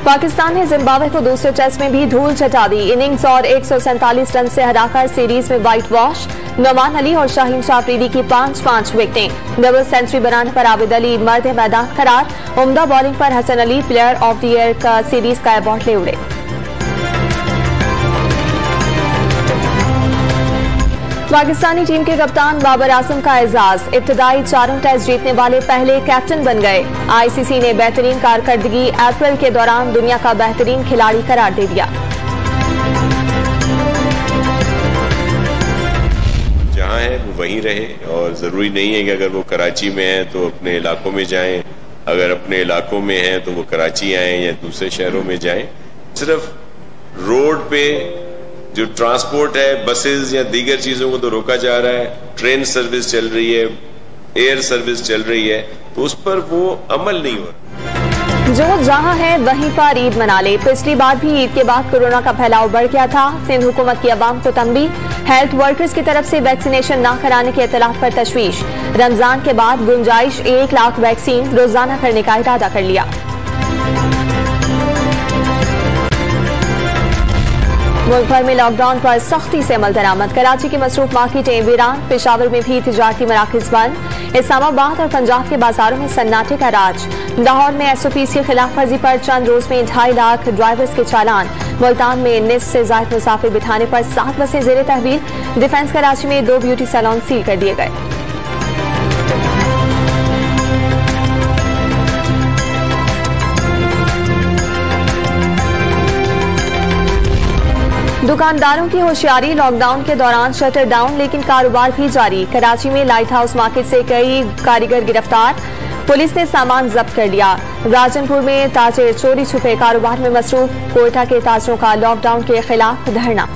पाकिस्तान ने जिम्बाब्वे को दूसरे टेस्ट में भी धूल चटा दी। इनिंग्स और 147 रन से हराकर सीरीज में व्हाइट वॉश। नोमान अली और शाहीन शाह अफरीदी की 5-5 विकेटें। डबल सेंचुरी बनाने पर आबिद अली मर्द मैदान करार। उम्दा बॉलिंग पर Hasan Ali player of the year का सीरीज का अवार्ड ले उड़े। पाकिस्तानी टीम के कप्तान बाबर आजम का एजाज। इब्तदाई चारों टेस्ट जीतने वाले पहले कैप्टन बन गए। आईसीसी ने बेहतरीन कारकर्दगी अप्रैल के दौरान दुनिया का बेहतरीन खिलाड़ी करार दे दिया। जहां है वो वहीं रहे और जरूरी नहीं है कि अगर वो कराची में है तो अपने इलाकों में जाएं, अगर अपने इलाकों में है तो वो कराची आए या दूसरे शहरों में जाएं। सिर्फ रोड पे जो ट्रांसपोर्ट है, बसेस या दीगर चीजों को तो रोका जा रहा है, ट्रेन सर्विस चल रही है, एयर सर्विस चल रही है, तो उस पर वो अमल नहीं हो रहा। जो जहां है वहीं पर ईद मना ले। पिछली बार भी ईद के बाद कोरोना का फैलाव बढ़ गया था। सिंध हुकूमत की अवाम को तंबीह। हेल्थ वर्कर्स की तरफ से वैक्सीनेशन न कराने के इतलाफ पर तशवीश। रमजान के बाद गुंजाइश 1 लाख वैक्सीन रोजाना करने का इरादा कर लिया। मुल्क भर में लॉकडाउन पर सख्ती से अमल दरामद। कराची की मसरूफ मार्केटें वीरान। पेशावर में भी तिजारती मराकज बंद। इस्लामाबाद और पंजाब के बाजारों में सन्नाटे का राज। लाहौर में एसओपीज की खिलाफ वर्जी पर चंद रोज में 2.5 लाख ड्राइवर्स के चालान। मुल्तान में निस्फ से ज्यादा मुसाफिर बिठाने पर 7 बसें जेरे तहवील। डिफेंस कराची में 2 ब्यूटी सैलून सील कर दिए गए। दुकानदारों की होशियारी। लॉकडाउन के दौरान शटर डाउन लेकिन कारोबार भी जारी। कराची में लाइट हाउस मार्केट से कई कारीगर गिरफ्तार। पुलिस ने सामान जब्त कर लिया। राजनपुर में ताजिर चोरी छुपे कारोबार में मसरूफ। कोयटा के ताजरों का लॉकडाउन के खिलाफ धरना।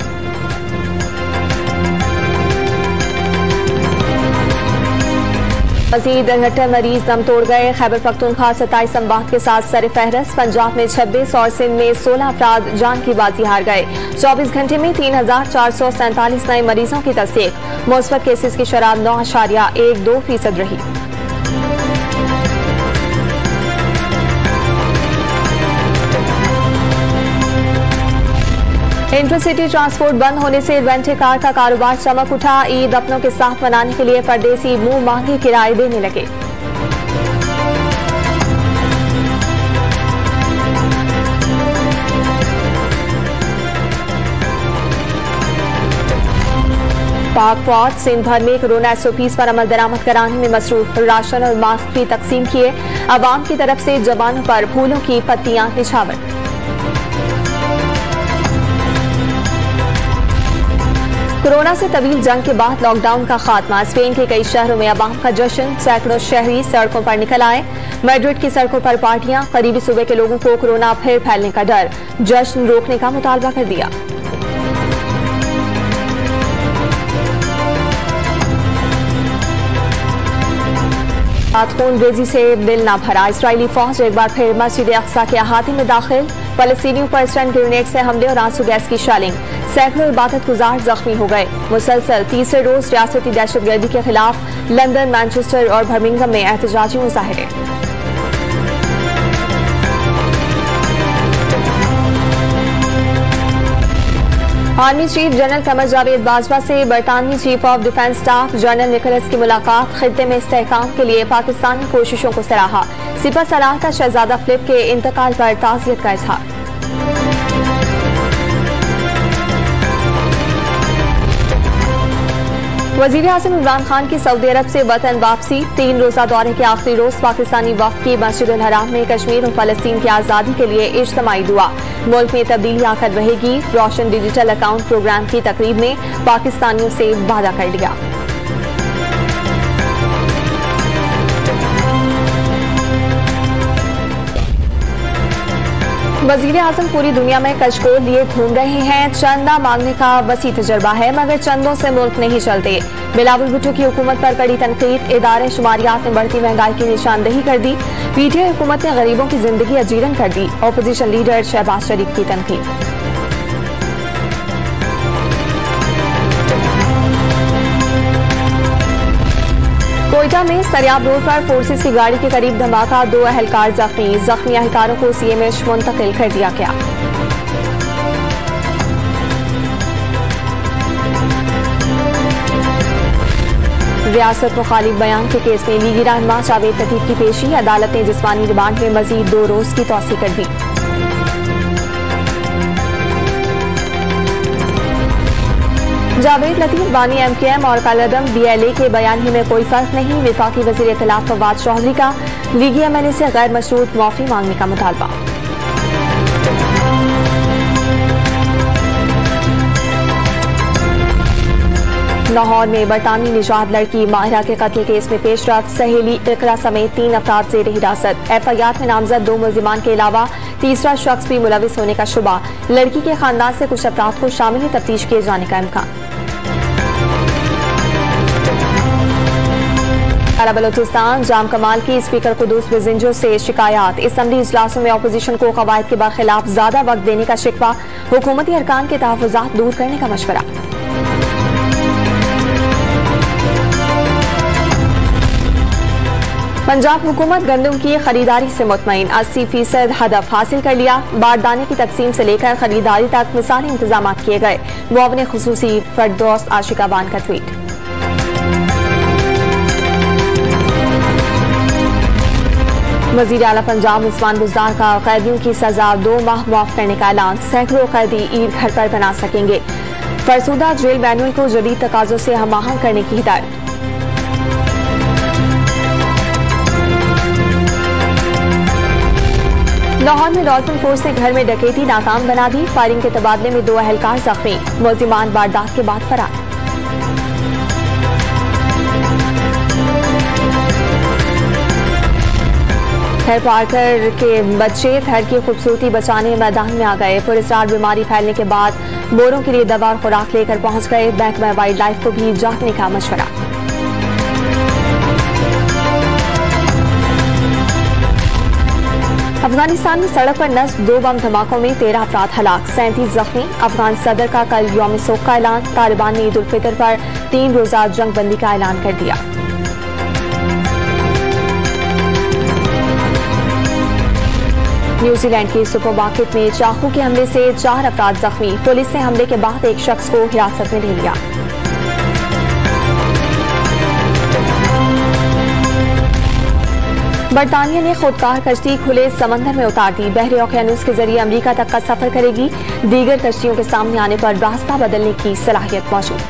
मजीद 68 मरीज दम तोड़ गए। खैबर पख्तूनख्वा 27 अमवात के साथ सर फहरस्त। पंजाब में 26 और सिंध में 16 अफराद जान की बाजी हार गए। 24 घंटे में 3,447 नए मरीजों की तस्दीक। मुस्बत केसेस की शरह 9.12% रही। इंटरसिटी ट्रांसपोर्ट बंद होने से रेंटे कार का कारोबार चमक उठा। ईद अपनों के साथ मनाने के लिए परदेसी मुंह मांगे किराए देने लगे। पाक फौज सिंध भर में कोरोना एसओपीज पर अमल दरामद कराने में मसरूफ। राशन और मास्क भी तकसीम किए। अवाम की तरफ से जवानों पर फूलों की पत्तियां निछावर। कोरोना से तवील जंग के बाद लॉकडाउन का खात्मा। स्पेन के कई शहरों में अवाम का जश्न। सैकड़ों शहरी सड़कों पर निकल आए। मैड्रिड की सड़कों पर पार्टियां। करीबी सूबे के लोगों को कोरोना फिर फैलने का डर। जश्न रोकने का मुतालबा कर दिया। खूनरेजी से दिल न भरा। इस्राएली फौज एक बार फिर मस्जिद अक्सा के अहाते में दाखिल। फलस्तीनियों पर स्टन ग्रेनेड से हमले और आंसू गैस की शेलिंग। सैकड़ों इबादत गुजार जख्मी हो गए। मुसलसल तीसरे रोज रियासती दहशतगर्दी के खिलाफ लंदन, मैनचेस्टर और बर्मिंघम में एहतजाजी मुजाहिरे। Army chief general Qamar Javed Bajwa से बरतानवी chief of defence staff general Nicholas की मुलाकात। खित्ते में इस्तेहकाम के लिए पाकिस्तानी कोशिशों को सराहा। सिपह सलाह का शहजादा फिलिप के इंतकाल पर ताज़ियत का इज़हार। वजीर आज़म इमरान खान की सऊदी अरब से वतन वापसी। 3 रोजा दौरे के आखिरी रोज पाकिस्तानी वफ़द की मस्जिद अल हराम में कश्मीर और फलस्तीन की आज़ादी के लिए इज्तिमाई दुआ। मुल्क में तब्दीली आकर रहेगी। रोशन डिजिटल अकाउंट प्रोग्राम की तकरीब में पाकिस्तानियों से वादा कर लिया। वजीर आजम पूरी दुनिया में कचकोल लिए घूम रहे हैं। चंदा मांगने का वसी तजर्बा है मगर चंदों से मुल्क नहीं चलते। बिलावल भुट्टो की हुकूमत पर कड़ी तनकीद। इदारे शुमारियात ने बढ़ती महंगाई की निशानदेही कर दी। पीटीआई हुकूमत ने गरीबों की जिंदगी अजीरन कर दी। अपोजिशन लीडर शहबाज शरीफ की तनकीद। कोयटा में सरियाब रोड पर फोर्सेस की गाड़ी के करीब धमाका, 2 अहलकार जख्मी अहलकारों को सीएमएच मुंतकिल कर दिया गया। रियासत मुखालिफ बयान के केस में लीगी रहनुमा जावेद लतीफ की पेशी, अदालत ने जिस्मानी रिमांड में मजीद 2 रोज की तौसीह कर दी। जावेद लतीफ बानी एमकेएम और कालअदम बीएलए के बयान ही में कोई फर्क नहीं, विफाकी वजीर इत्तलाफ फवाद चौधरी का लीगी एमएलए से गैर मशरूत माफी मांगने का मुतालबा। लाहौर में बरतानवी निजात लड़की माहिरा के कत्ल केस में पेशरफ्त, सहेली इकरा समेत 3 अफराद जेर हिरासत। एफआईआर में नामजद 2 मुलजिमान के अलावा तीसरा शख्स भी मुलविस होने का शुबा, लड़की के खानदान से कुछ अफराद को शामिल तफ्तीश किए जाने का इम्कान। बलोचिस्तान जाम कमाल की स्पीकर कुदूस बिजिंजो से शिकायत, असम्बली इजलासों में अपोजिशन को कवायद के बरखिलाफ ज्यादा वक्त देने का शिकवा, हुकूमती अरकान के तहफ़्फ़ुज़ात दूर करने का मशवरा। पंजाब हुकूमत गंदम की खरीदारी से मुतमईन, 80% हदफ हासिल कर लिया। बारदाने की तकसीम से लेकर खरीदारी तक मिसाली इंतजाम किए गए। मुआविन खुसूसी फरदौस आशिकाबान का ट्वीट। वज़ीर आला पंजाब उस्मान बुज़दार का कैदियों की सजा 2 माह माफ करने का ऐलान, सैकड़ों कैदी ईद घर पर बना सकेंगे। फरसुदा जेल मैनुअल को जदीद तकाजों से हम-आहंग करने की हिदायत। लाहौर में डॉल्फिन फोर्स ने घर में डकैती नाकाम बना दी, फायरिंग के तबादले में 2 अहलकार जख्मी, मुलजिमान वारदात के बाद फरार। खैर पार्कर के बच्चे थर की खूबसूरती बचाने मैदान में आ गए। पुरस्कार बीमारी फैलने के बाद बोरों के लिए दवा और खुराक लेकर पहुंच गए। महकमा वाइल्ड लाइफ को भी जांचने का मशवरा। अफगानिस्तान में सड़क पर नस्ब 2 बम धमाकों में 13 अफराद हलाक, 37 जख्मी। अफगान सदर का कल यौम शोक का ऐलान, तालिबान ने ईद उल फितर पर 3 रोजा जंग बंदी का ऐलान कर दिया। न्यूजीलैंड की सुपरमार्केट में चाकू के हमले से 4 अफराद जख्मी, पुलिस ने हमले के बाद एक शख्स को हिरासत में ले लिया। बरतानिया ने खुदकार कश्ती खुले समंदर में उतार दी, बहरे ओकियानूस के जरिए अमेरिका तक का सफर करेगी। दीगर कश्तियों के सामने आने पर रास्ता बदलने की सलाहियत मौजूद।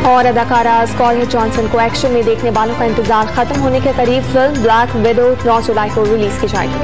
और अदाकारा स्कारलेट जॉनसन को एक्शन में देखने वालों का इंतजार खत्म होने के करीब। फिल्म ब्लैक विडो 9 जुलाई को रिलीज की जाएगी।